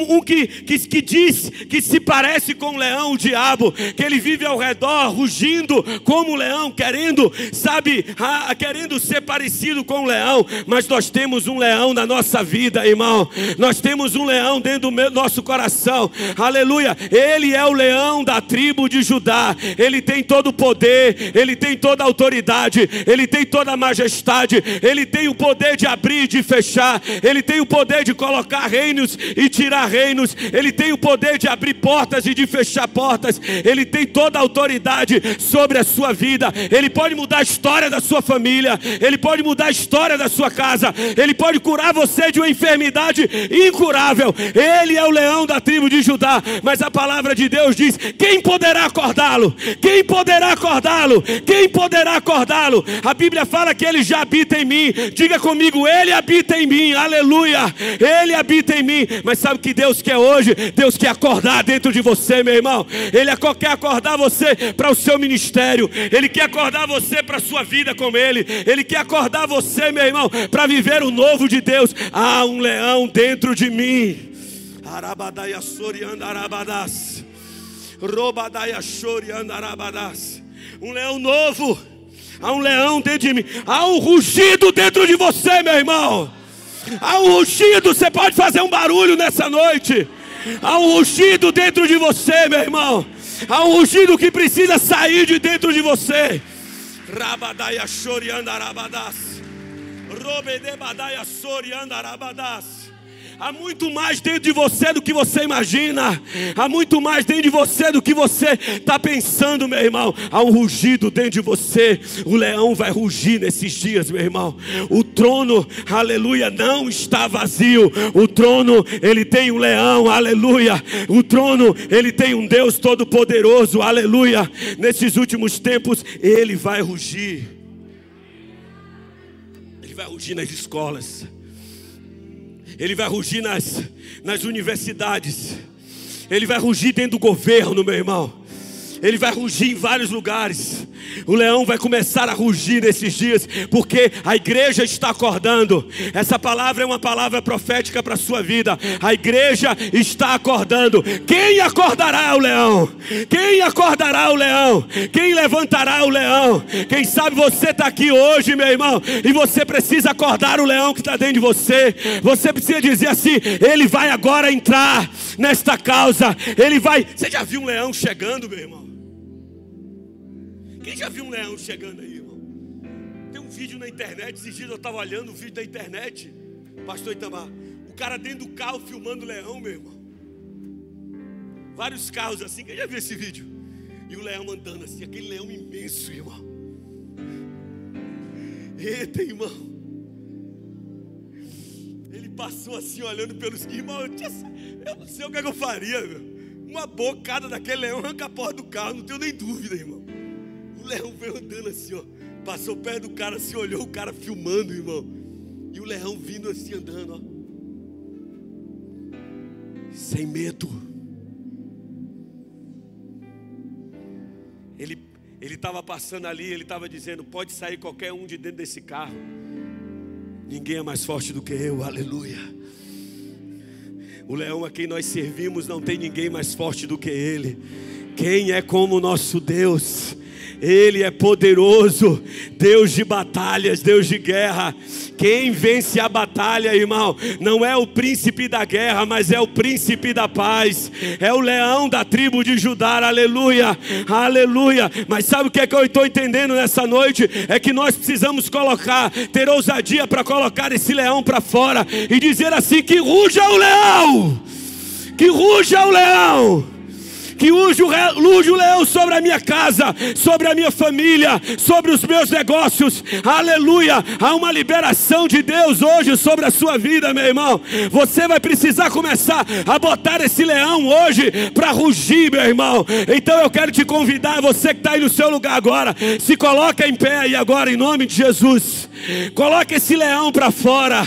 um que diz que se parece com o leão, o diabo, que ele vive ao redor rugindo como o leão, querendo ser parecido com o leão. Mas nós temos um leão na nossa vida, irmão. Nós temos um leão dentro do nosso coração. Aleluia. Ele é o leão da tribo de Judá. Ele tem todo o poder, ele tem toda a autoridade, ele tem toda a majestade, ele tem o poder poder de abrir e de fechar. Ele tem o poder de colocar reinos e tirar reinos. Ele tem o poder de abrir portas e de fechar portas. Ele tem toda a autoridade sobre a sua vida. Ele pode mudar a história da sua família. Ele pode mudar a história da sua casa. Ele pode curar você de uma enfermidade incurável. Ele é o leão da tribo de Judá. Mas a palavra de Deus diz: quem poderá acordá-lo? Quem poderá acordá-lo? Quem poderá acordá-lo? A Bíblia fala que ele já habita em mim. Diga comigo: ele habita em mim. Aleluia. Ele habita em mim. Mas sabe o que Deus quer hoje? Deus quer acordar dentro de você, meu irmão. Ele quer acordar você para o seu ministério. Ele quer acordar você para a sua vida com Ele. Ele quer acordar você, meu irmão, para viver o novo de Deus. Há um leão dentro de mim. Arabadaia sorianda arabadas. Robadaia sorianda arabadas. Um leão novo. Há um leão dentro de mim. Há um rugido dentro de você, meu irmão. Há um rugido. Você pode fazer um barulho nessa noite. Há um rugido dentro de você, meu irmão. Há um rugido que precisa sair de dentro de você. Rabadaia sorianda arabadas. Robedebadaia sorianda arabadas. Há muito mais dentro de você do que você imagina. Há muito mais dentro de você do que você está pensando, meu irmão. Há um rugido dentro de você. O leão vai rugir nesses dias, meu irmão. O trono, aleluia, não está vazio. O trono, ele tem um leão, aleluia. O trono, ele tem um Deus todo-poderoso, aleluia. Nesses últimos tempos, ele vai rugir. Ele vai rugir nas escolas. Ele vai rugir nas universidades. Ele vai rugir dentro do governo, meu irmão. Ele vai rugir em vários lugares. O leão vai começar a rugir nesses dias, porque a igreja está acordando. Essa palavra é uma palavra profética para a sua vida. A igreja está acordando. Quem acordará o leão? Quem acordará o leão? Quem levantará o leão? Quem sabe você está aqui hoje, meu irmão, e você precisa acordar o leão que está dentro de você. Você precisa dizer assim: ele vai agora entrar nesta causa. Ele vai... Você já viu um leão chegando, meu irmão? Quem já viu um leão chegando aí, irmão? Tem um vídeo na internet. Esses dias eu estava olhando o vídeo da internet, pastor Itamar. O cara dentro do carro filmando o leão, meu irmão. Vários carros assim. Quem já viu esse vídeo? E o leão andando assim, aquele leão imenso, irmão. Eita, irmão. Ele passou assim, olhando pelos... Irmão, eu não sei o que eu faria, meu. Uma bocada daquele leão arranca a porta do carro, não tenho nem dúvida, irmão. O leão veio andando assim, ó. Passou perto do cara assim, olhou o cara filmando, irmão. E o leão vindo assim, andando, ó. Sem medo. Ele estava passando ali, ele estava dizendo: pode sair qualquer um de dentro desse carro. Ninguém é mais forte do que eu, aleluia. O leão a quem nós servimos não tem ninguém mais forte do que ele. Quem é como o nosso Deus? Ele é poderoso, Deus de batalhas, Deus de guerra. Quem vence a batalha, irmão, não é o príncipe da guerra, mas é o príncipe da paz. É o leão da tribo de Judá, aleluia, aleluia. Mas sabe o que é que eu estou entendendo nessa noite? É que nós precisamos ter ousadia para colocar esse leão para fora e dizer assim: que ruja o leão, que ruja o leão. Que ruge o leão sobre a minha casa, sobre a minha família, sobre os meus negócios, aleluia. Há uma liberação de Deus hoje sobre a sua vida, meu irmão. Você vai precisar começar a botar esse leão hoje para rugir, meu irmão. Então eu quero te convidar, você que está aí no seu lugar agora, se coloca em pé aí agora, em nome de Jesus. Coloca esse leão para fora.